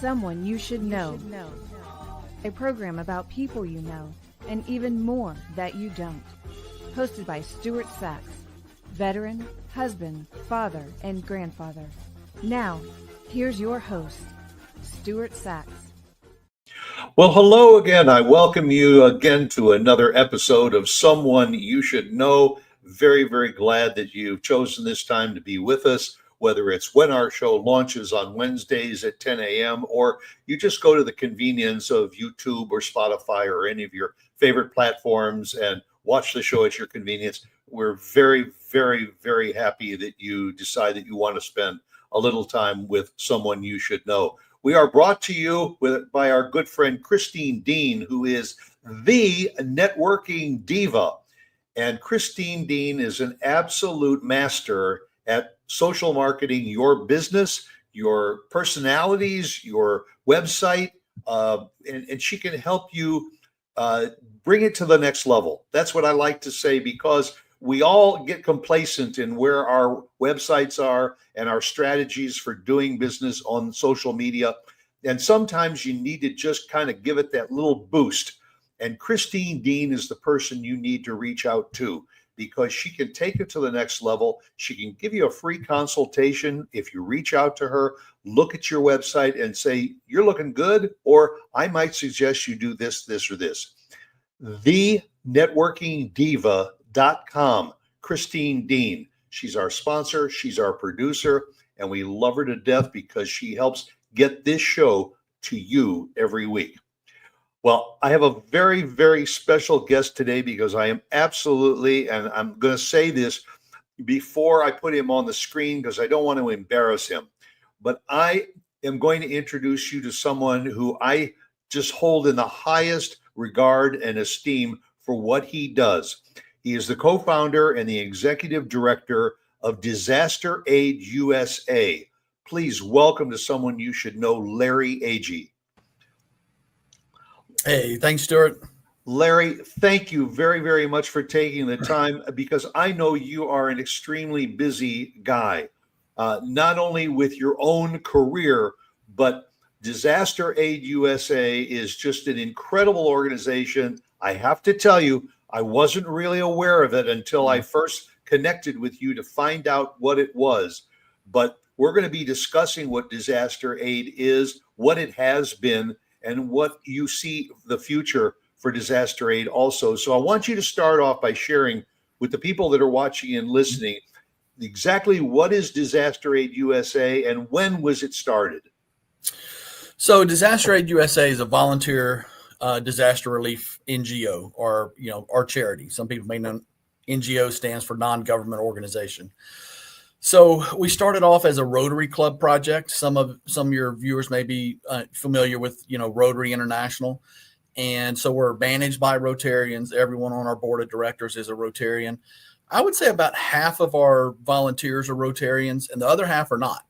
Someone You Should Know. A program about people you know and even more that you don't. Hosted by Stuart Sax, veteran, husband, father, and grandfather. Now, here's your host, Stuart Sax. Well, hello again. I welcome you again to another episode of Someone You Should Know. Very, very glad that you've chosen this time to be with us, whether it's when our show launches on Wednesdays at 10 a.m. or you just go to the convenience of YouTube or Spotify or any of your favorite platforms and watch the show at your convenience. We're very, very, very happy that you decide that you want to spend a little time with Someone You Should Know. We are brought to you by our good friend Christine Dean, who is the networking diva. And Christine Dean is an absolute master at social marketing your business, your personalities, your website, and she can help you bring it to the next level. That's what I like to say, because we all get complacent in where our websites are and our strategies for doing business on social media. And sometimes you need to just kind of give it that little boost. And Christine Dean is the person you need to reach out to, because she can take it to the next level. She can give you a free consultation if you reach out to her, look at your website and say, you're looking good, or I might suggest you do this, this, or this. TheNetworkingDiva.com, Christine Dean. She's our sponsor, she's our producer, and we love her to death because she helps get this show to you every week. Well, I have a very, very special guest today, because I am absolutely, and I'm going to say this before I put him on the screen because I don't want to embarrass him, but I am going to introduce you to someone who I just hold in the highest regard and esteem for what he does. He is the co-founder and the executive director of Disaster Aid USA. Please welcome to Someone You Should Know, Larry Agee. Hey, thanks, Stuart. Larry, thank you very, very much for taking the time, because I know you are an extremely busy guy, not only with your own career, but Disaster Aid USA is just an incredible organization. I have to tell you, I wasn't really aware of it until I first connected with you to find out what it was. But we're going to be discussing what Disaster Aid is, what it has been, and what you see the future for Disaster Aid also. So I want you to start off by sharing with the people that are watching and listening exactly what is Disaster Aid USA and when was it started? So Disaster Aid USA is a volunteer disaster relief NGO, or our charity. Some people may know NGO stands for non-government organization. So we started off as a Rotary Club project. Some of your viewers may be familiar with Rotary International, and so we're managed by Rotarians. Everyone on our board of directors is a Rotarian. I would say about half of our volunteers are Rotarians, and the other half are not.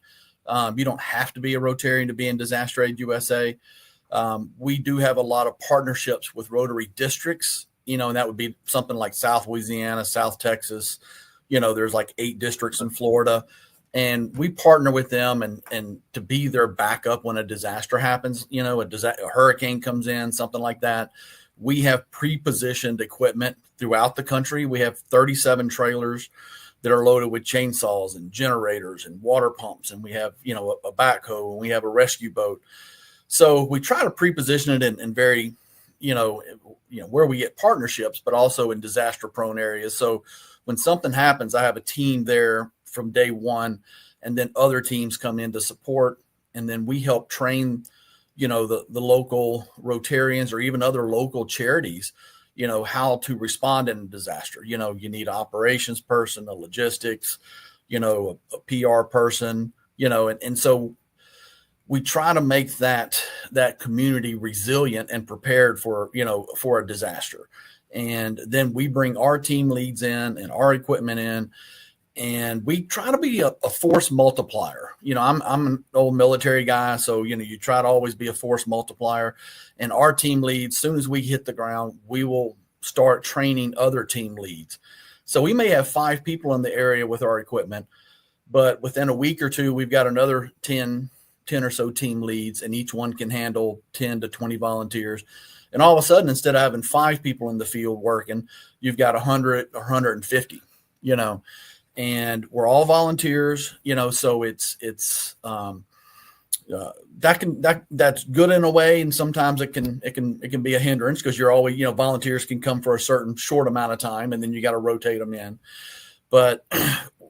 You don't have to be a Rotarian to be in Disaster Aid USA. We do have a lot of partnerships with Rotary districts, and that would be something like South Louisiana, South Texas. There's like 8 districts in Florida, and we partner with them and to be their backup when a disaster happens, a hurricane comes in, something like that. We have pre-positioned equipment throughout the country. We have 37 trailers that are loaded with chainsaws and generators and water pumps. And we have, a backhoe, and we have a rescue boat. So we try to pre-position it in very, where we get partnerships, but also in disaster prone areas. So when something happens, I have a team there from day one, and then other teams come in to support. And then we help train, the local Rotarians or even other local charities, how to respond in a disaster. You need an operations person, a logistics, a PR person, and so we try to make that community resilient and prepared for a disaster. And then we bring our team leads in and our equipment in, and we try to be a force multiplier. I'm an old military guy, so you try to always be a force multiplier. And our team leads, as soon as we hit the ground, we will start training other team leads. So we may have 5 people in the area with our equipment, but within a week or two, we've got another 10 10 or so team leads, and each one can handle 10 to 20 volunteers. And all of a sudden, instead of having 5 people in the field working, you've got 100 or 150, and we're all volunteers, so that's good in a way. And sometimes it can be a hindrance, because you're always, volunteers can come for a certain short amount of time, and then you got to rotate them in. But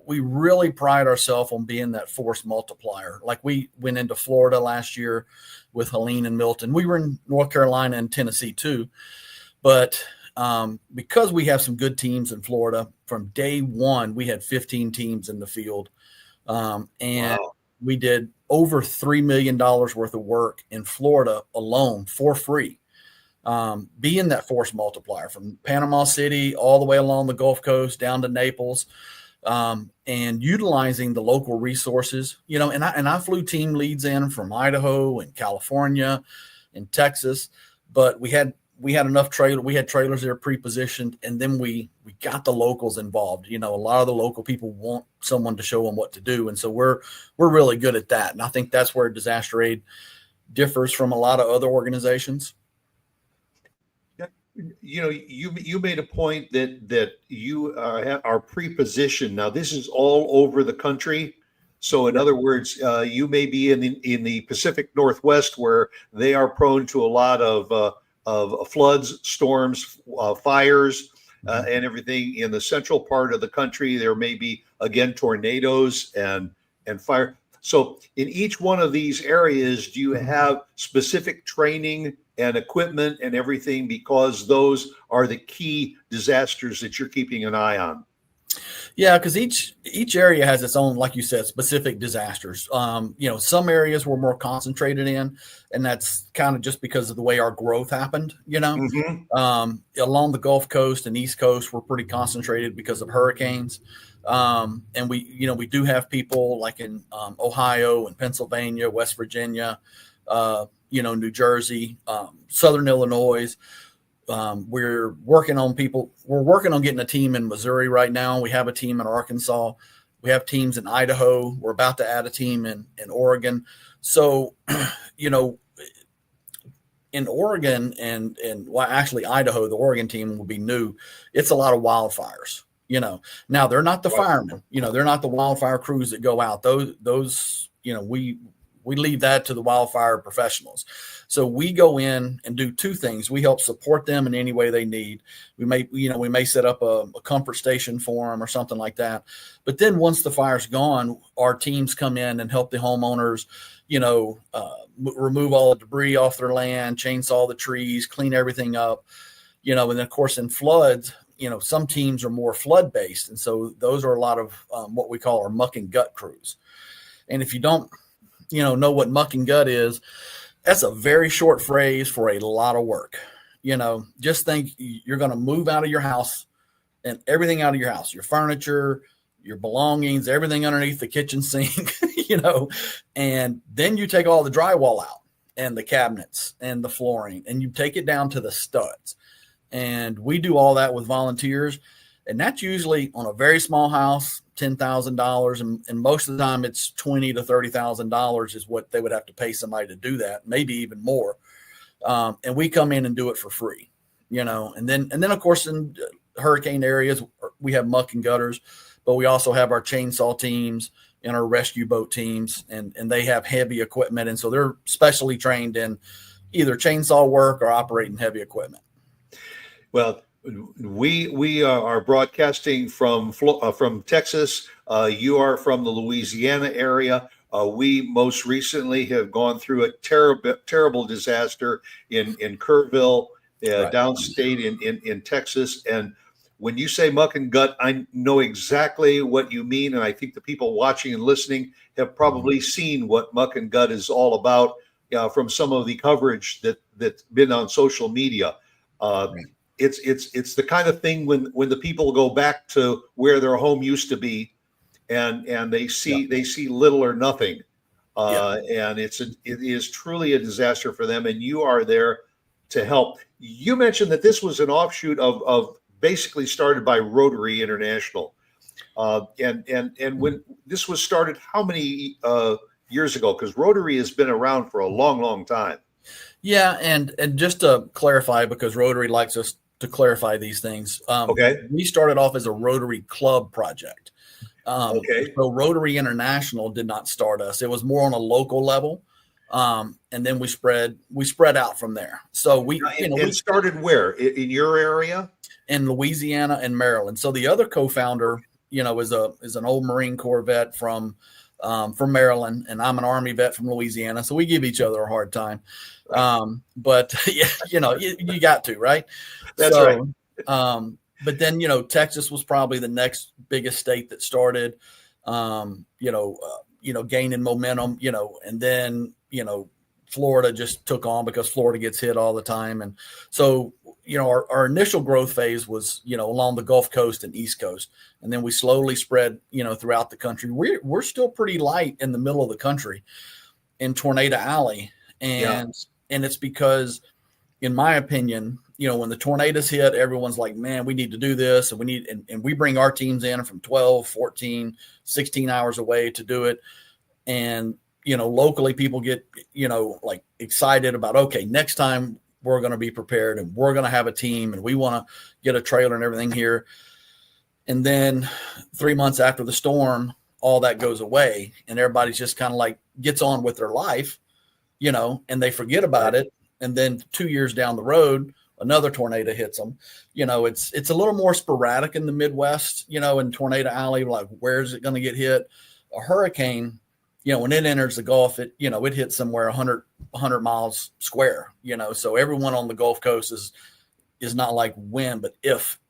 we really pride ourselves on being that force multiplier. Like, we went into Florida last year with Helene and Milton. We were in North Carolina and Tennessee too. But because we have some good teams in Florida, from day one, we had 15 teams in the field. And wow. We did over $3 million worth of work in Florida alone for free. Being that force multiplier from Panama City all the way along the Gulf Coast down to Naples, and utilizing the local resources, and I flew team leads in from Idaho and California and Texas, but we had enough we had trailers that are pre-positioned, and then we got the locals involved. A lot of the local people want someone to show them what to do. And so we're really good at that. And I think that's where disaster aid differs from a lot of other organizations. You made a point that you are pre-positioned. Now, this is all over the country. So in other words, you may be in the Pacific Northwest, where they are prone to a lot of floods, storms, fires, and everything. In the central part of the country, there may be, again, tornadoes and fire. So in each one of these areas, do you have specific training and equipment and everything, because those are the key disasters that you're keeping an eye on? Yeah, because each area has its own, like you said, specific disasters. Some areas we're more concentrated in, and that's kind of just because of the way our growth happened. Along the Gulf Coast and East Coast, we're pretty concentrated because of hurricanes. And we do have people like in Ohio and Pennsylvania, West Virginia, New Jersey, Southern Illinois. We're working on getting a team in Missouri right now. We have a team in Arkansas. We have teams in Idaho. We're about to add a team in Oregon. So, in Oregon and actually Idaho, the Oregon team will be new. It's a lot of wildfires. Now they're not the firemen. They're not the wildfire crews that go out. Those we leave that to the wildfire professionals. So we go in and do two things. We help support them in any way they need. We may set up a comfort station for them or something like that. But then once the fire's gone, our teams come in and help the homeowners, remove all the debris off their land, chainsaw the trees, clean everything up, and then of course in floods, some teams are more flood based. And so those are a lot of what we call our muck and gut crews. And if you don't, know what muck and gut is, that's a very short phrase for a lot of work. Just think you're going to move out of your house and everything out of your house, your furniture, your belongings, everything underneath the kitchen sink, and then you take all the drywall out and the cabinets and the flooring, and you take it down to the studs. And we do all that with volunteers. And that's usually on a very small house, $10,000. And most of the time it's $20,000 to $30,000 is what they would have to pay somebody to do that, maybe even more. And we come in and do it for free, and then of course in hurricane areas, we have muck and gutters, but we also have our chainsaw teams and our rescue boat teams, and they have heavy equipment. And so they're specially trained in either chainsaw work or operating heavy equipment. Well, we are broadcasting from Texas. You are from the Louisiana area. We most recently have gone through a terrible disaster in Kerrville, downstate in Texas. And when you say muck and gut, I know exactly what you mean. And I think the people watching and listening have probably seen what muck and gut is all about from some of the coverage that's been on social media. It's the kind of thing when the people go back to where their home used to be, and they see little or nothing, and it is truly a disaster for them. And you are there to help. You mentioned that this was an offshoot of basically started by Rotary International, and when this was started, how many years ago? Because Rotary has been around for a long, long time. Yeah, and just to clarify, because Rotary likes us to clarify these things. Okay. We started off as a Rotary Club project. Okay. So Rotary International did not start us. It was more on a local level. And then we spread out from there. So we started where? In your area? In Louisiana and Maryland. So the other co-founder, is an old Marine Corps vet from Maryland, and I'm an Army vet from Louisiana. So we give each other a hard time. Right. But you got to, right? That's right. But then, Texas was probably the next biggest state that started, gaining momentum, and then, Florida just took on because Florida gets hit all the time. And so, our initial growth phase was, along the Gulf Coast and East Coast. And then we slowly spread, throughout the country. We're still pretty light in the middle of the country in Tornado Alley. And it's because, in my opinion, when the tornadoes hit, everyone's like, man, we need to do this. And we bring our teams in from 12, 14, 16 hours away to do it. And, locally people get, like excited about, okay, next time we're going to be prepared and we're going to have a team and we want to get a trailer and everything here. And then 3 months after the storm, all that goes away and everybody's just kind of like gets on with their life, and they forget about it. And then 2 years down the road, another tornado hits them. It's a little more sporadic in the Midwest, in Tornado Alley, like where's it going to get hit? A hurricane, when it enters the Gulf, it hits somewhere 100 miles square, so everyone on the Gulf Coast is not like when, but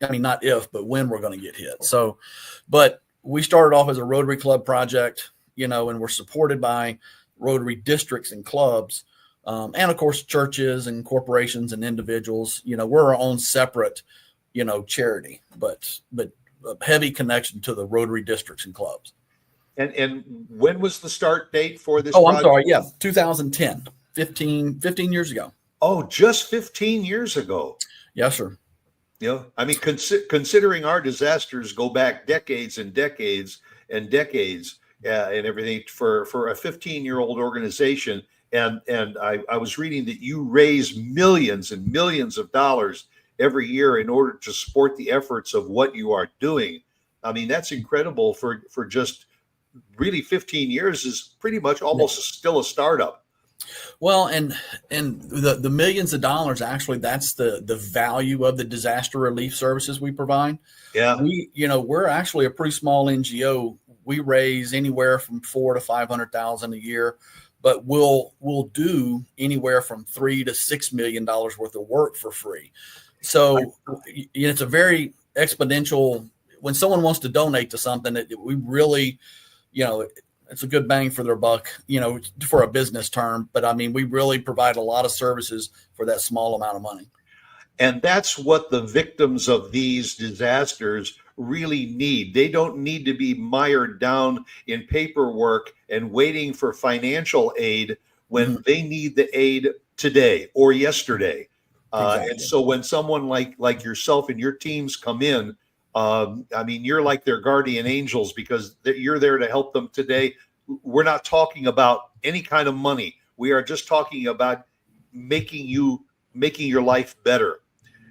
not if, but when we're going to get hit. So, but we started off as a Rotary Club project, and we're supported by Rotary districts and clubs. And of course, churches and corporations and individuals, we're our own separate, charity, but a heavy connection to the Rotary districts and clubs. And when was the start date for this? Oh, project? I'm sorry. Yeah. 2010, 15 years ago. Oh, just 15 years ago. Yes, sir. I mean, considering our disasters go back decades and decades and decades and everything for a 15-year-old organization. And I was reading that you raise millions and millions of dollars every year in order to support the efforts of what you are doing. I mean, that's incredible for just really 15 years is pretty much almost still a startup. Well, and the millions of dollars, actually, that's the value of the disaster relief services we provide. Yeah. We're actually a pretty small NGO. We raise anywhere from $400,000 to $500,000 a year. But we'll do anywhere from $3 to $6 million worth of work for free. So it's a very exponential. When someone wants to donate to something, we really, it's a good bang for their buck, for a business term. But I mean, we really provide a lot of services for that small amount of money. And that's what the victims of these disasters really need. They don't need to be mired down in paperwork and waiting for financial aid when they need the aid today or yesterday. Exactly. And so when someone like yourself and your teams come in, I mean, you're like their guardian angels because you're there to help them today. We're not talking about any kind of money. We are just talking about making your life better.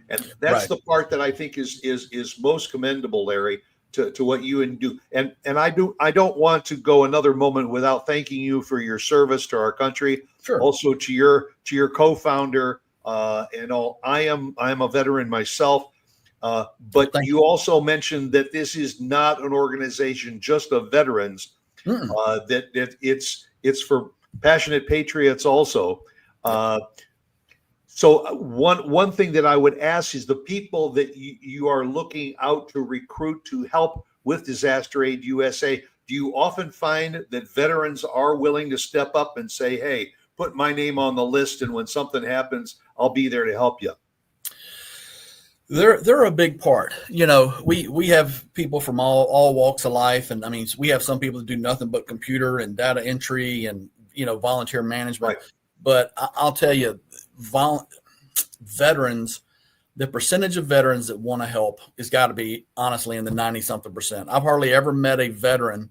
And that's the part that I think is most commendable, Larry, to what you do. And I don't want to go another moment without thanking you for your service to our country. Sure. Also to your co-founder and all. I am a veteran myself, but you also mentioned that this is not an organization just of veterans. That it's for passionate patriots also. So one thing that I would ask is the people that you are looking out to recruit to help with Disaster Aid USA, do you often find that veterans are willing to step up and say, hey, put my name on the list, and when something happens, I'll be there to help you? They're a big part. We have people from all walks of life. And I mean, we have some people that do nothing but computer and data entry and, volunteer management. Right. But I'll tell you, veterans, the percentage of veterans that want to help has got to be honestly in the 90-something%. I've hardly ever met a veteran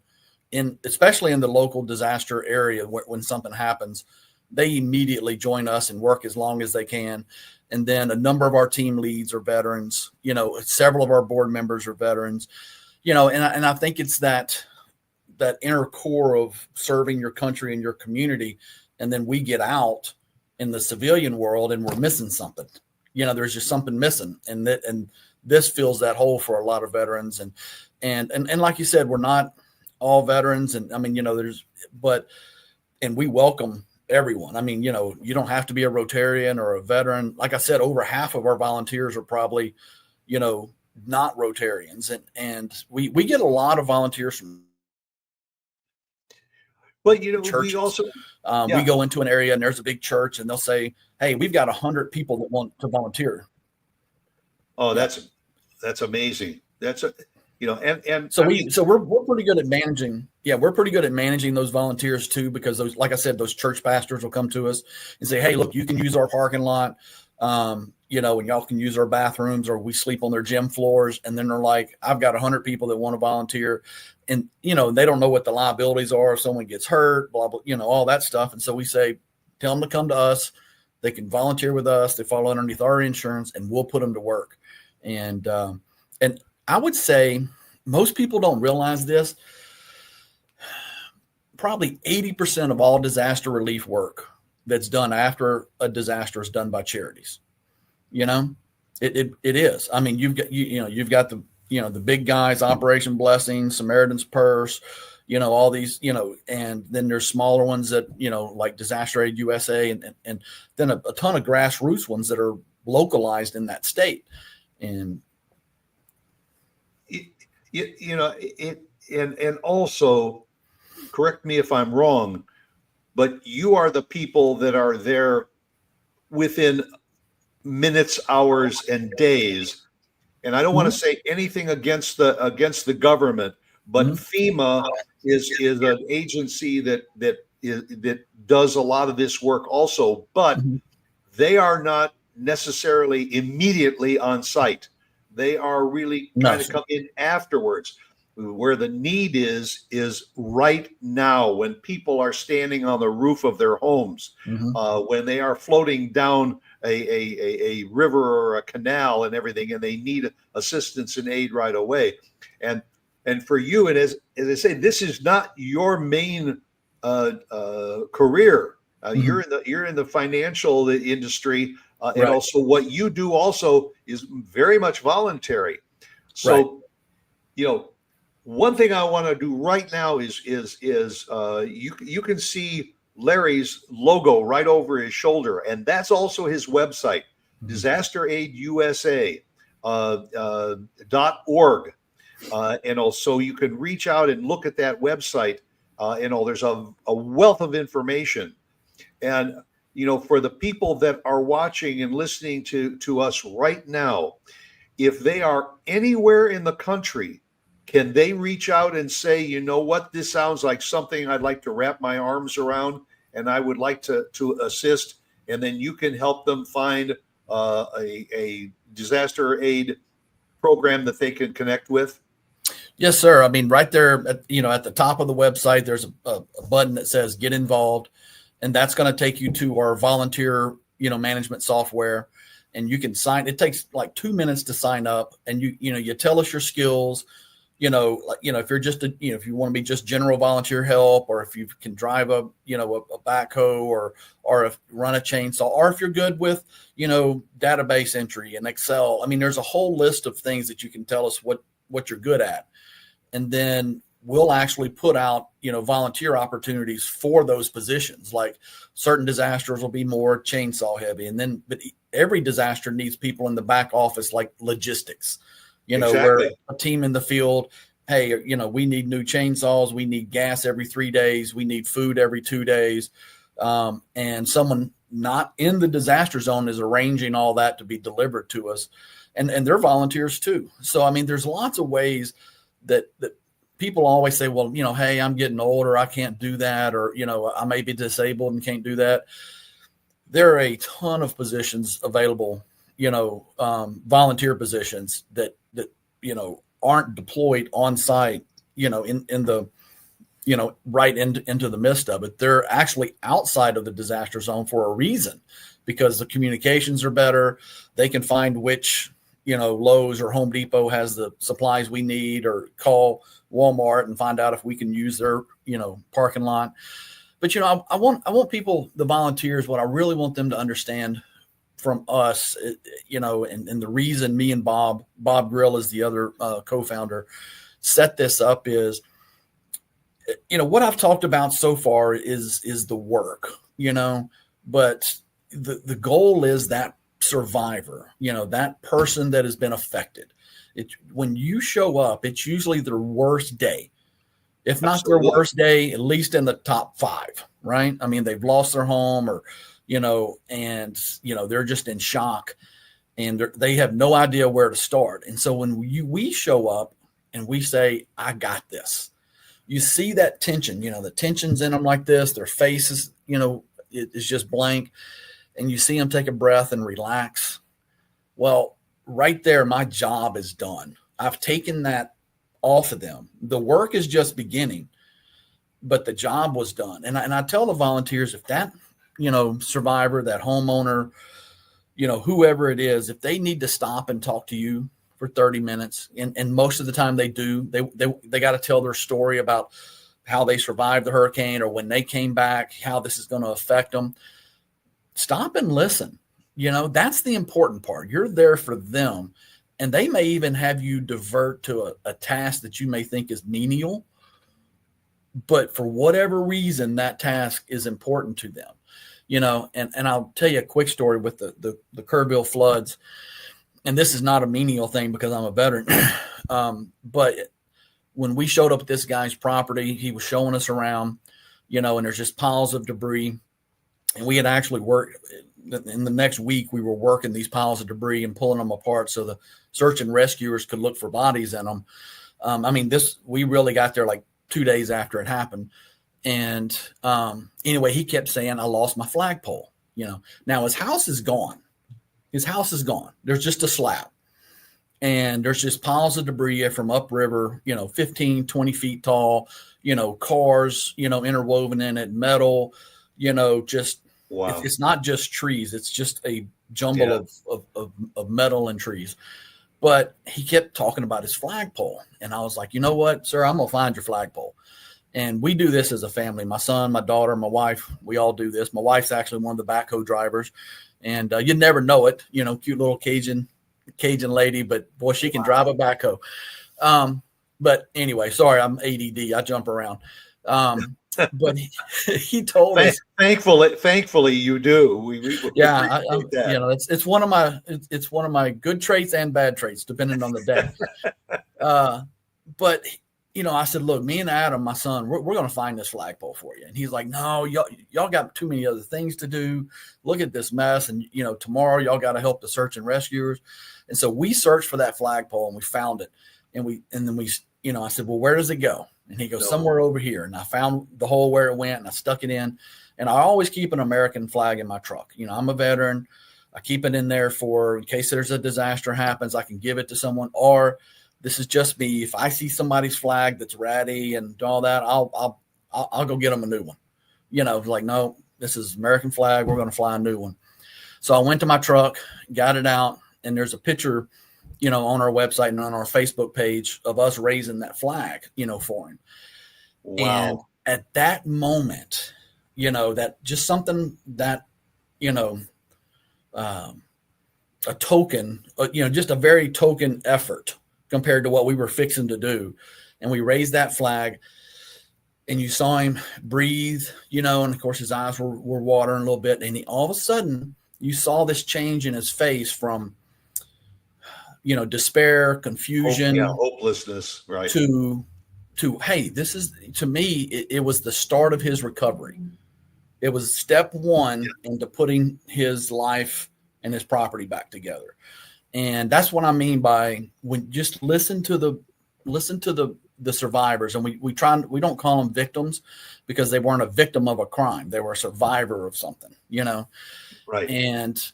especially in the local disaster area, when something happens, they immediately join us and work as long as they can. And then a number of our team leads are veterans. Several of our board members are veterans. And I think it's that inner core of serving your country and your community. And then we get out in the civilian world and we're missing something. There's just something missing, and this fills that hole for a lot of veterans. And like you said, we're not all veterans, and I mean, and we welcome everyone. I mean, you don't have to be a Rotarian or a veteran. Like I said, over half of our volunteers are probably, not Rotarians, and we get a lot of volunteers from. Well, churches. we also we go into an area and there's a big church, and they'll say, "Hey, we've got 100 people that want to volunteer." Oh, that's amazing. That's and so we're pretty good at managing. Yeah, we're pretty good at managing those volunteers too, because those, like I said, those church pastors will come to us and say, "Hey, look, you can use our parking lot, and y'all can use our bathrooms, or we sleep on their gym floors." And then they're like, "I've got 100 people that want to volunteer." And, they don't know what the liabilities are if someone gets hurt, blah, blah, all that stuff. And so we say, tell them to come to us. They can volunteer with us. They fall underneath our insurance, and we'll put them to work. And I would say most people don't realize this. Probably 80% of all disaster relief work that's done after a disaster is done by charities. It is. I mean, you've got the big guys, Operation Blessing, Samaritan's Purse, all these, and then there's smaller ones that, like Disaster Aid USA, and then a ton of grassroots ones that are localized in that state. And and also, correct me if I'm wrong, but you are the people that are there within minutes, hours, and days. And I don't want to say anything against the government, but FEMA is an agency that does a lot of this work also, but they are not necessarily immediately on site. They are really trying to come in afterwards. Where the need is right now, when people are standing on the roof of their homes, when they are floating down a river or a canal and everything, and they need assistance and aid right away. And for you, and as I say, this is not your main career. You're in the financial industry, and also what you do also is very much voluntary. So, one thing I want to do right now is you can see Larry's logo right over his shoulder, and that's also his website, disasteraidUSA.org. And also you can reach out and look at that website. There's a wealth of information. And, for the people that are watching and listening to us right now, if they are anywhere in the country, can they reach out and say, you know what, this sounds like something I'd like to wrap my arms around, and I would like to assist, and then you can help them find a disaster aid program that they can connect with? Yes, sir. I mean, right there, at the top of the website, there's a button that says "Get Involved," and that's going to take you to our volunteer, management software, and you can sign. It takes like 2 minutes to sign up, and you tell us your skills. If you're just if you want to be just general volunteer help, or if you can drive a backhoe, or if run a chainsaw, or if you're good with, database entry and Excel. I mean, there's a whole list of things that you can tell us what you're good at. And then we'll actually put out, volunteer opportunities for those positions. Like certain disasters will be more chainsaw heavy. But every disaster needs people in the back office, like logistics. Where a team in the field, hey, we need new chainsaws, we need gas every 3 days, we need food every 2 days. And someone not in the disaster zone is arranging all that to be delivered to us. And they're volunteers too. So, I mean, there's lots of ways that people always say, well, hey, I'm getting older, I can't do that. Or, I may be disabled and can't do that. There are a ton of positions available, volunteer positions that aren't deployed on site, in the right into the midst of it. They're actually outside of the disaster zone for a reason, because the communications are better. They can find which, Lowe's or Home Depot has the supplies we need, or call Walmart and find out if we can use their, parking lot. But, I want people, the volunteers, what I really want them to understand from us, and the reason me and Bob Grill is the other co-founder, set this up is, what I've talked about so far is the work, but the goal is that survivor, that person that has been affected. When you show up, it's usually their worst day. If not their worst day, at least in the top 5, right? I mean, they've lost their home, or, they're just in shock, and they have no idea where to start. And so when we show up and we say, I got this, you see that tension, the tension's in them like this, their faces, it's just blank, and you see them take a breath and relax. Well, right there, my job is done. I've taken that off of them. The work is just beginning, but the job was done. And I tell the volunteers, if that, survivor, that homeowner, whoever it is, if they need to stop and talk to you for 30 minutes, and most of the time they do, they got to tell their story about how they survived the hurricane, or when they came back, how this is going to affect them. Stop and listen. That's the important part. You're there for them. And they may even have you divert to a task that you may think is menial, but for whatever reason, that task is important to them, and I'll tell you a quick story with the Kerrville floods. And this is not a menial thing because I'm a veteran. But when we showed up at this guy's property, he was showing us around, and there's just piles of debris. And we had actually worked in the next week. We were working these piles of debris and pulling them apart so the search and rescuers could look for bodies in them. We really got there like 2 days after it happened. And anyway, he kept saying, I lost my flagpole. Now his house is gone. His house is gone. There's just a slab. And there's just piles of debris from upriver, 15, 20 feet tall, cars, interwoven in it, metal, just, wow. It's not just trees. It's just a jumble of metal and trees. But he kept talking about his flagpole. And I was like, you know what, sir, I'm going to find your flagpole. And we do this as a family. My son, my daughter, my wife, we all do this. My wife's actually one of the backhoe drivers. And you never know it, cute little Cajun lady, but boy, she can drive a backhoe. But anyway, sorry, I'm ADD. I jump around. But he told us. Thankfully, you do. It's one of my good traits and bad traits, depending on the day. But I said, look, me and Adam, my son, we're going to find this flagpole for you. And he's like, no, y'all got too many other things to do. Look at this mess. And, tomorrow y'all got to help the search and rescuers. And so we searched for that flagpole and we found it. And then we, I said, well, where does it go? And he goes, somewhere over here. And I found the hole where it went and I stuck it in. And I always keep an American flag in my truck. I'm a veteran. I keep it in there in case there's a disaster happens, I can give it to someone, or this is just me. If I see somebody's flag that's ratty and all that, I'll go get them a new one. Like, no, this is American flag. We're going to fly a new one. So I went to my truck, got it out, and there's a picture, on our website and on our Facebook page of us raising that flag, for him. Wow. And at that moment, that just something that, a token, just a very token effort compared to what we were fixing to do. And we raised that flag and you saw him breathe, and of course his eyes were watering a little bit. And all of a sudden you saw this change in his face from, despair, confusion, hopelessness, right. To, hey, this is, to me, it was the start of his recovery. It was step one into putting his life and his property back together. And that's what I mean by when just listen to the survivors. And we don't call them victims because they weren't a victim of a crime. They were a survivor of something, Right. And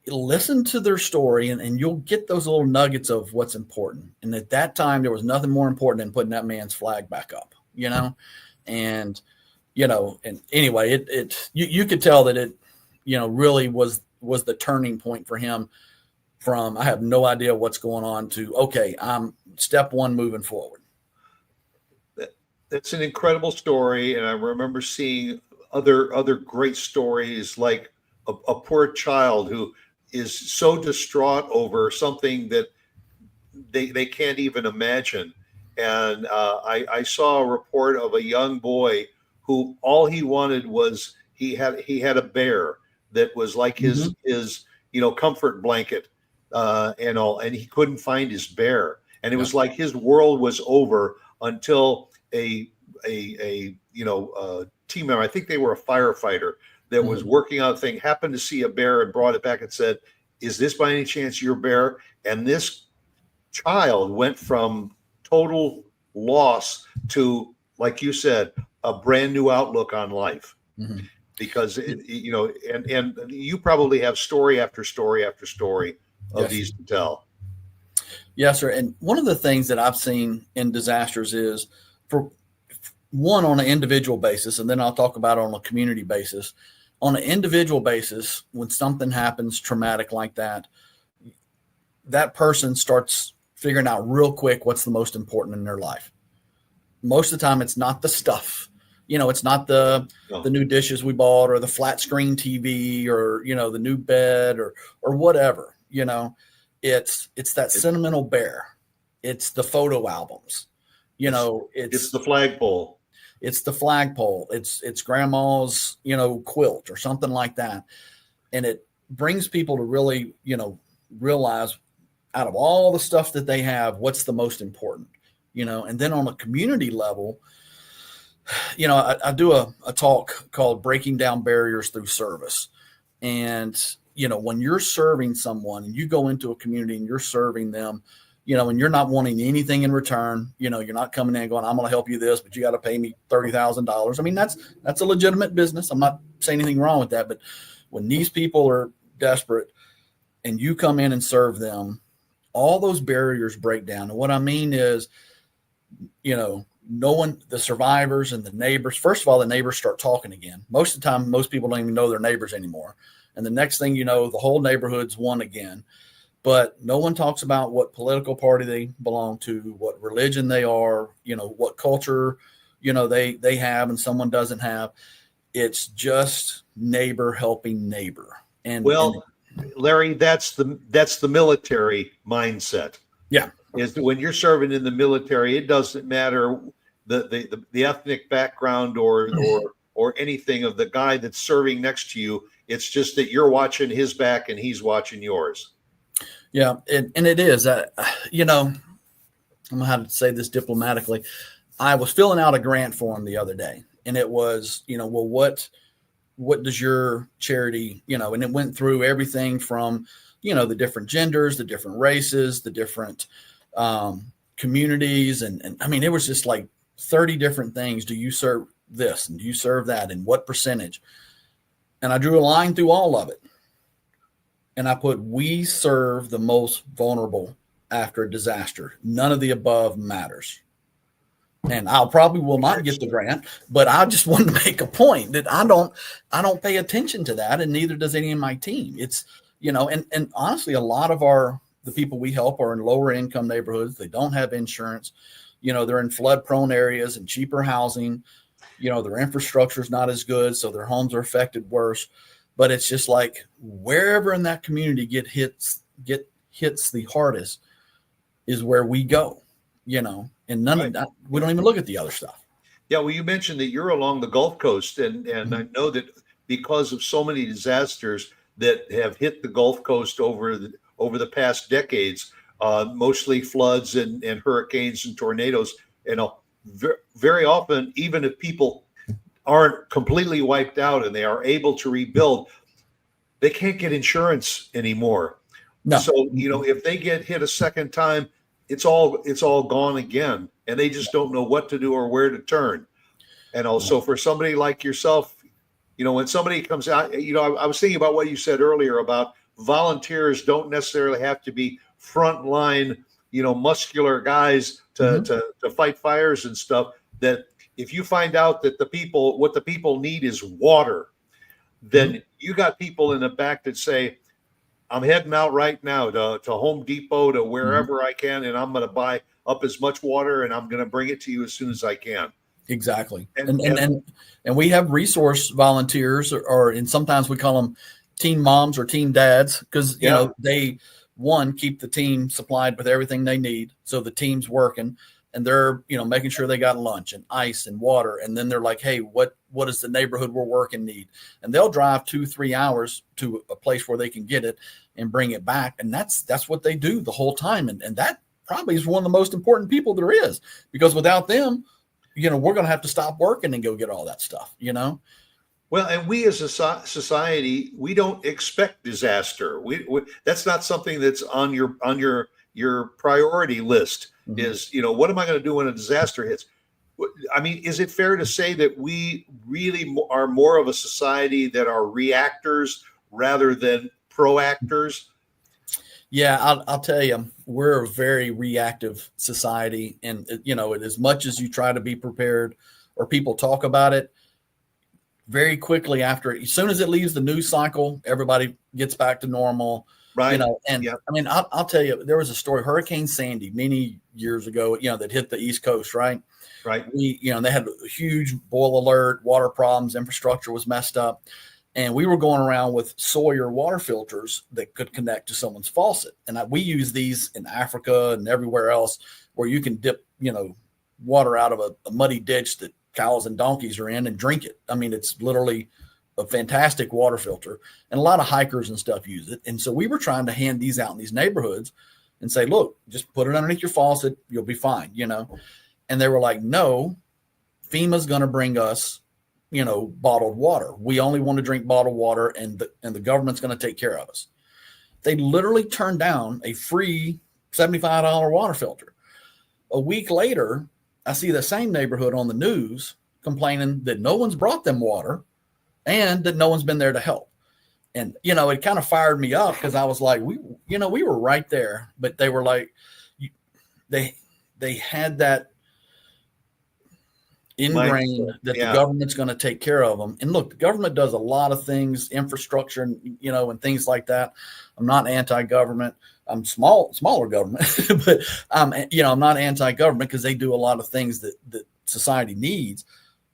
listen to their story and you'll get those little nuggets of what's important. And at that time, there was nothing more important than putting that man's flag back up, And, and anyway, you could tell that it, really was the turning point for him from, I have no idea what's going on, to, okay, I'm step one moving forward. That's an incredible story. And I remember seeing other great stories, like a poor child who is so distraught over something that they can't even imagine. And I saw a report of a young boy who all he wanted was he had a bear that was like his comfort blanket and all, and he couldn't find his bear, and it was like his world was over until a team member, I think they were a firefighter that was working on a thing, happened to see a bear and brought it back and said, "Is this by any chance your bear?" And this child went from total loss to, like you said, a brand new outlook on life. Because and you probably have story after story after story of these to tell. Yes, sir. And one of the things that I've seen in disasters is, for one, on an individual basis, and then I'll talk about it on a community basis. On an individual basis, when something happens traumatic like that, that person starts figuring out real quick what's the most important in their life. Most of the time, it's not the stuff. It's not the new dishes we bought, or the flat screen TV, or, the new bed, or whatever. It's that sentimental bear. It's the photo albums. It's the flagpole. It's the flagpole. It's grandma's, quilt or something like that. And it brings people to really, realize, out of all the stuff that they have, what's the most important, and then on a community level, I do a talk called Breaking Down Barriers Through Service. And, when you're serving someone and you go into a community and you're serving them, and you're not wanting anything in return, you're not coming in and going, "I'm going to help you this, but you got to pay me $30,000. I mean, that's a legitimate business. I'm not saying anything wrong with that. But when these people are desperate and you come in and serve them, all those barriers break down. And what I mean is, no one, the survivors and the neighbors, first of all, the neighbors start talking again. Most of the time, most people don't even know their neighbors anymore. And the next thing you know, the whole neighborhood's one again. But no one talks about what political party they belong to, what religion they are, what culture, they have and someone doesn't have. It's just neighbor helping neighbor. And Larry, that's the military mindset. Yeah. Is when you're serving in the military, it doesn't matter the ethnic background or anything of the guy that's serving next to you. It's just that you're watching his back and he's watching yours. Yeah. And it is, I don't know how to say this diplomatically. I was filling out a grant form the other day, and it was, what does your charity, and it went through everything from, the different genders, the different races, the different communities. And I mean, it was just like 30 different things. Do you serve this? And do you serve that? And what percentage? And I drew a line through all of it. And I put, we serve the most vulnerable after a disaster. None of the above matters. And I'll probably will not get the grant, but I just wanted to make a point that I don't pay attention to that, and neither does any of my team. It's, and honestly, a lot of the people we help are in lower income neighborhoods. They don't have insurance. They're in flood prone areas and cheaper housing. Their infrastructure is not as good, so their homes are affected worse. But it's just like, wherever in that community hits the hardest is where we go, and none of that, we don't even look at the other stuff. Yeah. Well, you mentioned that you're along the Gulf Coast, and I know that because of so many disasters that have hit the Gulf Coast over the past decades, mostly floods and hurricanes and tornadoes, very often, even if people aren't completely wiped out and they are able to rebuild, they can't get insurance anymore. No. So, if they get hit a second time, it's all gone again, and they just don't know what to do or where to turn. And also for somebody like yourself, when somebody comes out, I was thinking about what you said earlier about volunteers don't necessarily have to be frontline, muscular guys to fight fires and stuff. That if you find out that what the people need is water, then you got people in the back that say, I'm heading out right now to Home Depot, to wherever I can, and I'm going to buy up as much water, and I'm going to bring it to you as soon as I can. Exactly. And we have resource volunteers, and sometimes we call them team moms or team dads, because, you know, they, one, keep the team supplied with everything they need. So the team's working, and they're, you know, making sure they got lunch and ice and water. And then they're like, hey, what does the neighborhood we're working need? And they'll drive 2-3 hours to a place where they can get it and bring it back. And that's what they do the whole time. And that probably is one of the most important people there is, because without them, you know, we're going to have to stop working and go get all that stuff, you know? Well, and we as a society, we don't expect disaster. We that's not something that's on your priority list. Is, you know, what am I going to do when a disaster hits? I mean, is it fair to say that we really are more of a society that are reactors rather than proactors? Yeah, I'll tell you, we're a very reactive society. And, you know, as much as you try to be prepared or people talk about it, very quickly after, as soon as it leaves the news cycle, everybody gets back to normal. Right. You know, and I mean, I'll tell you, there was a story, Hurricane Sandy, many years ago, you know, that hit the East Coast, right? Right. You know, they had a huge boil alert, water problems, infrastructure was messed up. And we were going around with Sawyer water filters that could connect to someone's faucet. And we use these in Africa and everywhere else, where you can dip, you know, water out of a muddy ditch that cows and donkeys are in and drink it. I mean, it's literally a fantastic water filter, and a lot of hikers and stuff use it. And so we were trying to hand these out in these neighborhoods and say, look, just put it underneath your faucet. You'll be fine, you know? And they were like, no, FEMA's going to bring us, you know, bottled water. We only want to drink bottled water, and the government's going to take care of us. They literally turned down a free $75 water filter. A week later, I see the same neighborhood on the news complaining that no one's brought them water and that no one's been there to help. And, you know, it kind of fired me up, because I was like, we were right there, but they were like, they had that ingrained that the government's going to take care of them. And look, the government does a lot of things, infrastructure, and, you know, and things like that. I'm not anti-government. I'm smaller government, but you know, I'm not anti-government, because they do a lot of things that society needs.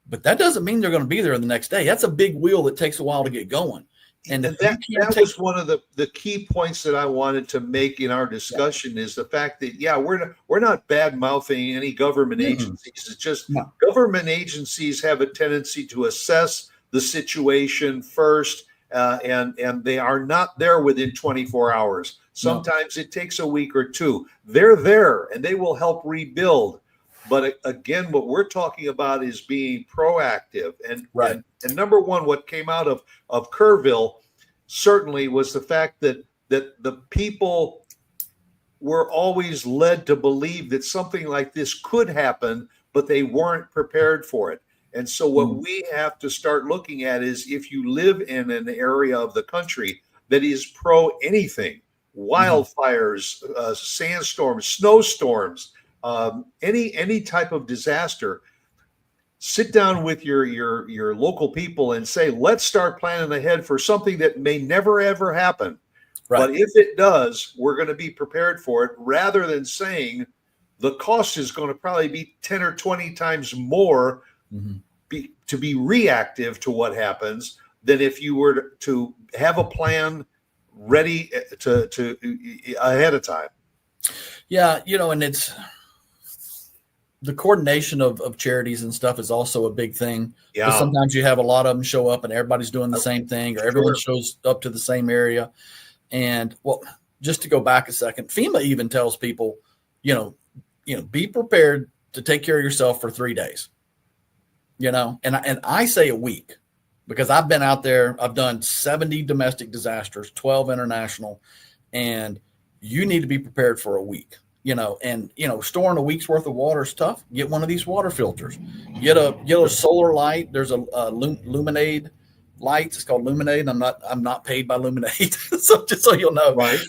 But that doesn't mean they're going to be there the next day. That's a big wheel that takes a while to get going. And that was one of the key points that I wanted to make in our discussion, is the fact that, we're not bad mouthing any government agencies. It's just government agencies have a tendency to assess the situation first, and they are not there within 24 hours. Sometimes it takes a week or two. They're there, and they will help rebuild. But again, what we're talking about is being proactive. And number one, what came out of Kerrville certainly was the fact that the people were always led to believe that something like this could happen, but they weren't prepared for it. And so what we have to start looking at is, if you live in an area of the country that is pro anything, wildfires, sandstorms, snowstorms, any type of disaster, sit down with your local people and say, let's start planning ahead for something that may never ever happen. But if it does, we're going to be prepared for it, rather than saying the cost is going to probably be 10 or 20 times more to be reactive to what happens, than if you were to have a plan ready to ahead of time. Yeah, you know, and it's the coordination of charities and stuff is also a big thing. Yeah. Sometimes you have a lot of them show up and everybody's doing the same thing, or everyone shows up to the same area. And well, just to go back a second, FEMA even tells people, you know, be prepared to take care of yourself for 3 days, you know, and I say a week, because I've been out there, I've done 70 domestic disasters, 12 international, and you need to be prepared for a week. You know, and, you know, storing a week's worth of water is tough. Get one of these water filters. Get a solar light. There's a Luminade lights. It's called Luminade. I'm not paid by Luminade, so just so you'll know. Right.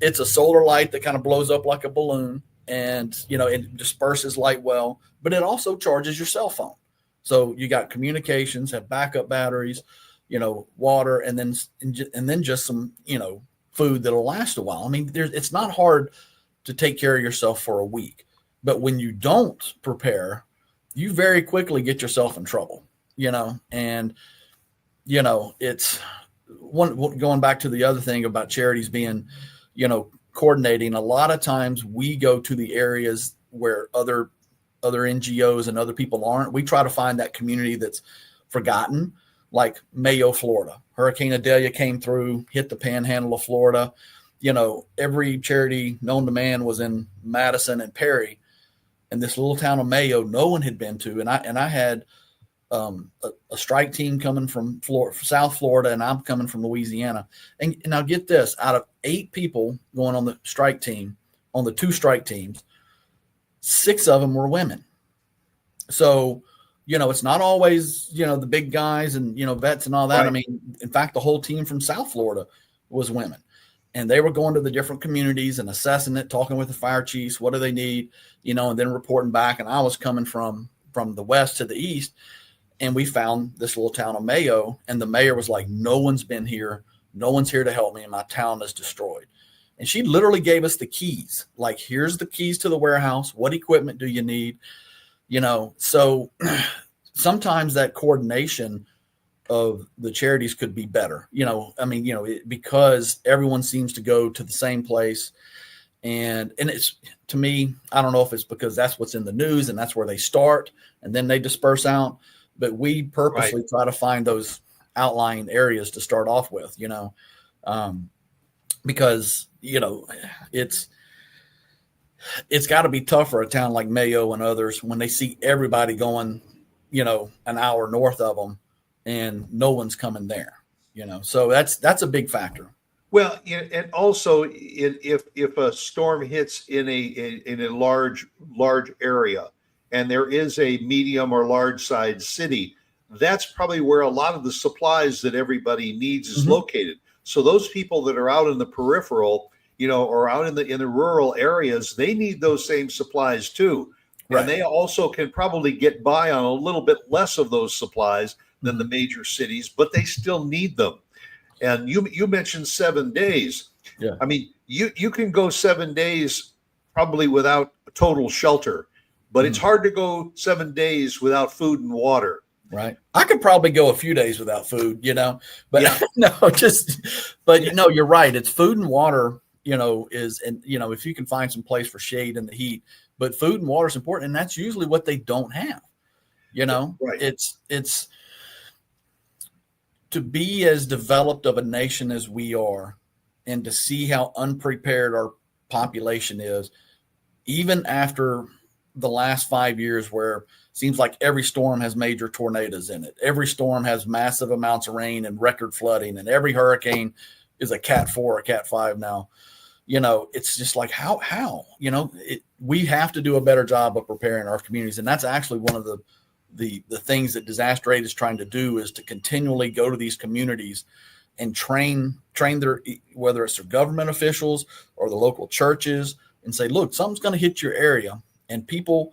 It's a solar light that kind of blows up like a balloon, and, you know, it disperses light well, but it also charges your cell phone. So you got communications, have backup batteries, water, and then just some, food that'll last a while. I mean, it's not hard to take care of yourself for a week, but when you don't prepare, you very quickly get yourself in trouble, and it's one going back to the other thing about charities being, coordinating. A lot of times we go to the areas where other NGOs and other people aren't. We try to find that community that's forgotten, like Mayo, Florida. Hurricane Idalia came through, hit the panhandle of Florida. Every charity known to man was in Madison and Perry, and this little town of Mayo, no one had been to. And I had a strike team coming from South Florida, and I'm coming from Louisiana. And now get this, out of 8 people going on the strike team, on the 2 strike teams, 6 of them were women. So, it's not always, the big guys and, vets and all that. Right. I mean, in fact, the whole team from South Florida was women, and they were going to the different communities and assessing it, talking with the fire chiefs, what do they need, and then reporting back. And I was coming from the west to the east, and we found this little town of Mayo, and the mayor was like, no one's been here. No one's here to help me, and my town is destroyed. And she literally gave us the keys. Like, here's the keys to the warehouse. What equipment do you need? So sometimes that coordination of the charities could be better, because everyone seems to go to the same place. And it's, to me, I don't know if it's because that's what's in the news and that's where they start and then they disperse out. But we purposely try to find those outlying areas to start off with, because, it's got to be tough for a town like Mayo and others when they see everybody going, an hour north of them and no one's coming there, so that's a big factor. Well, and also if a storm hits in a large area and there is a medium or large size city, that's probably where a lot of the supplies that everybody needs is located. So those people that are out in the peripheral, or out in the rural areas, they need those same supplies too. Right. And they also can probably get by on a little bit less of those supplies than the major cities, but they still need them. And you mentioned 7 days. Yeah. I mean, you can go 7 days probably without total shelter, but it's hard to go 7 days without food and water. Right. I could probably go a few days without food, but you're right. It's food and water, if you can find some place for shade in the heat, but food and water is important. And that's usually what they don't have, Right. It's to be as developed of a nation as we are and to see how unprepared our population is, even after the last 5 years where it seems like every storm has major tornadoes in it. Every storm has massive amounts of rain and record flooding, and every hurricane is a Cat 4 or Cat 5 now. It's just like how we have to do a better job of preparing our communities. And that's actually one of the things that Disaster Aid is trying to do, is to continually go to these communities and train their, whether it's their government officials or the local churches, and say, look, something's going to hit your area. And people,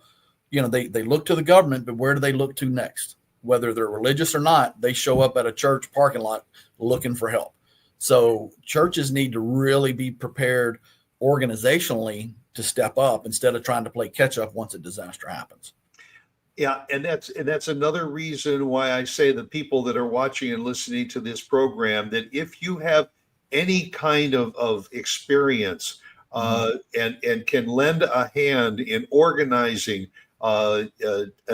they look to the government, but where do they look to next? Whether they're religious or not, they show up at a church parking lot looking for help. So churches need to really be prepared organizationally to step up instead of trying to play catch up once a disaster happens. Yeah, and that's another reason why I say the people that are watching and listening to this program, that if you have any kind of experience and can lend a hand in organizing a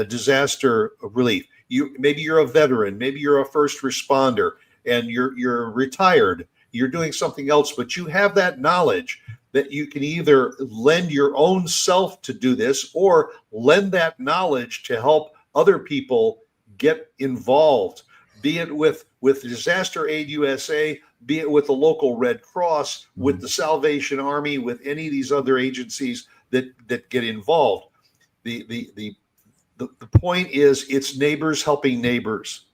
disaster relief, maybe you're a veteran, maybe you're a first responder, and you're retired, you're doing something else, but you have that knowledge that you can either lend your own self to do this or lend that knowledge to help other people get involved, be it with Disaster Aid USA, be it with the local Red Cross, with the Salvation Army, with any of these other agencies that get involved. The point is, it's neighbors helping neighbors,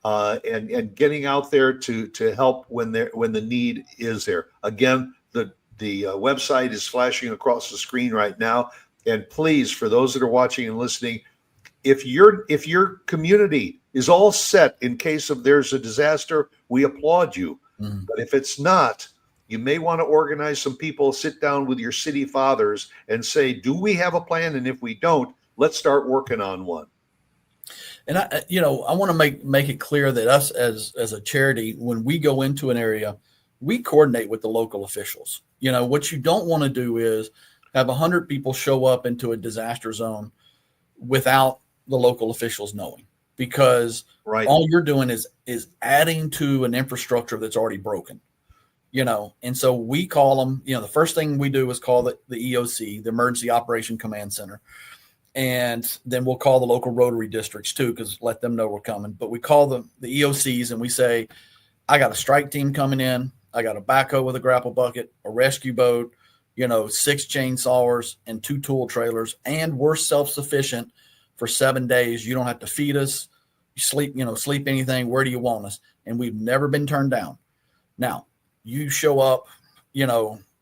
and getting out there to help when the need is there. Again, the website is flashing across the screen right now. And please, for those that are watching and listening, if your community is all set in case of there's a disaster, we applaud you. Mhm. But if it's not, you may want to organize some people, sit down with your city fathers and say, do we have a plan? And if we don't, let's start working on one. And I want to make it clear that us as a charity, when we go into an area, we coordinate with the local officials. What you don't want to do is have 100 people show up into a disaster zone without the local officials knowing, because all you're doing is adding to an infrastructure that's already broken. And so we call them, the first thing we do is call the EOC, the Emergency Operation Command Center. And then we'll call the local Rotary districts too, because let them know we're coming. But we call the EOCs and we say, I got a strike team coming in. I got a backhoe with a grapple bucket, a rescue boat, 6 chainsawers and 2 tool trailers. And we're self-sufficient for 7 days. You don't have to feed us. You sleep anything. Where do you want us? And we've never been turned down. Now, you show up,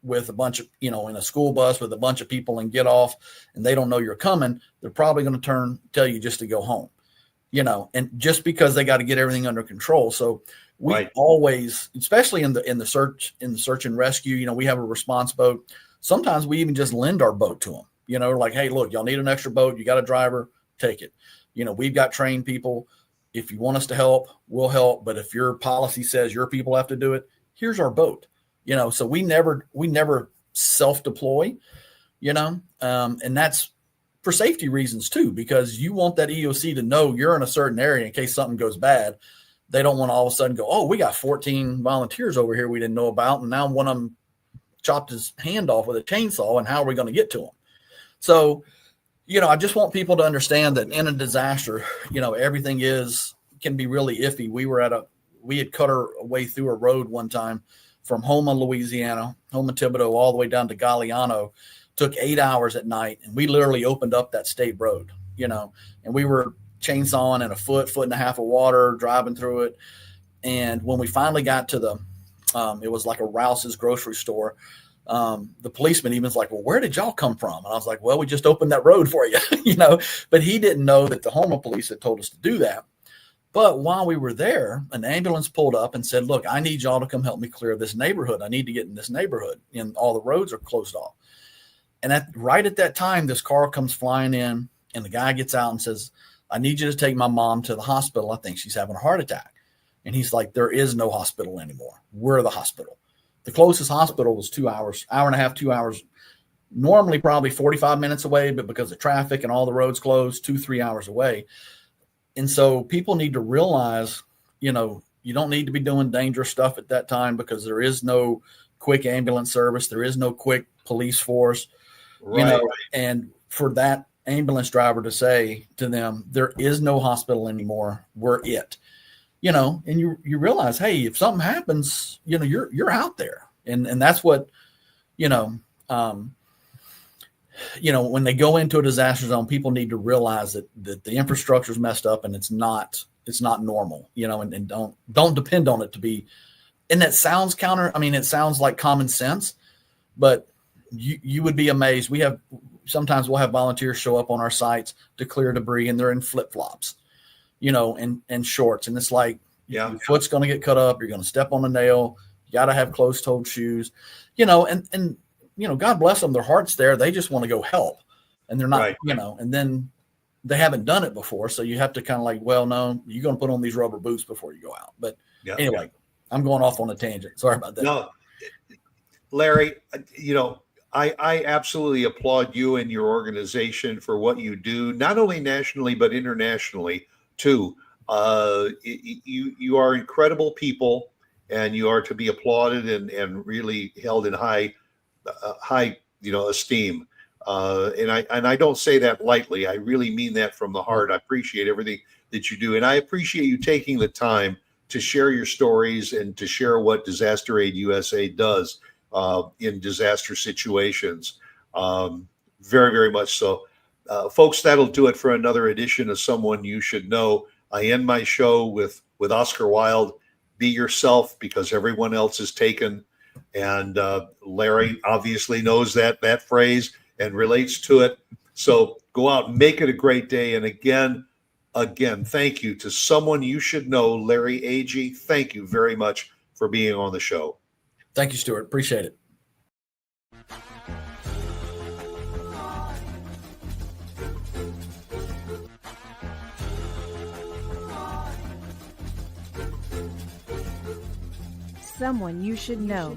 with a bunch of, in a school bus with a bunch of people and get off and they don't know you're coming, they're probably going to tell you just to go home, and just because they got to get everything under control. So we always, especially in the search and rescue, we have a response boat. Sometimes we even just lend our boat to them, like, hey, look, y'all need an extra boat. You got a driver, take it. We've got trained people. If you want us to help, we'll help. But if your policy says your people have to do it, here's our boat. So we never self-deploy, and that's for safety reasons too, because you want that EOC to know you're in a certain area in case something goes bad. They don't want to all of a sudden go, oh, we got 14 volunteers over here we didn't know about, and now one of them chopped his hand off with a chainsaw, and how are we going to get to him? So, I just want people to understand that in a disaster, everything can be really iffy. We had cut our way through a road one time from Houma, Louisiana, Houma Thibodeau, all the way down to Galliano. Took 8 hours at night, and we literally opened up that state road, and we were chainsawing in a foot and a half of water, driving through it. And when we finally got to it was like a Rouse's grocery store. The policeman even was like, well, where did y'all come from? And I was like, well, we just opened that road for you, but he didn't know that the Houma police had told us to do that. But while we were there, an ambulance pulled up and said, look, I need y'all to come help me clear this neighborhood. I need to get in this neighborhood, and all the roads are closed off. And right at that time, this car comes flying in, and the guy gets out and says, I need you to take my mom to the hospital. I think she's having a heart attack. And he's like, there is no hospital anymore. We're the hospital. The closest hospital was 2 hours, hour and a half, 2 hours, normally probably 45 minutes away, but because of traffic and all the roads closed, 2-3 hours away. And so people need to realize, you don't need to be doing dangerous stuff at that time, because there is no quick ambulance service. There is no quick police force, and for that ambulance driver to say to them, there is no hospital anymore. We're it, and you realize, hey, if something happens, you're out there. And that's what, when they go into a disaster zone, people need to realize that the infrastructure is messed up and it's not normal, and don't depend on it to be. And that sounds it sounds like common sense, but you would be amazed. Sometimes we'll have volunteers show up on our sites to clear debris, and they're in flip-flops, and shorts. And it's like, your foot's going to get cut up. You're going to step on a nail. You got to have closed-toed shoes, and God bless them. Their heart's there. They just want to go help, and they're not, and then they haven't done it before. So you have to kind of like, well, no, you're going to put on these rubber boots before you go out. But anyway, I'm going off on a tangent. Sorry about that. No, Larry, I absolutely applaud you and your organization for what you do, not only nationally, but internationally too. You are incredible people, and you are to be applauded and really held in high esteem. And I don't say that lightly. I really mean that from the heart. I appreciate everything that you do. And I appreciate you taking the time to share your stories and to share what Disaster Aid USA does in disaster situations. Very, very much so. Folks, that'll do it for another edition of Someone You Should Know. I end my show with Oscar Wilde, be yourself because everyone else is taken. And Larry obviously knows that phrase and relates to it. So Go out and make it a great day. And again, thank you to someone you should know, Larry Agee. Thank you very much for being on the show. Thank you, Stuart. Appreciate it. Someone you should know.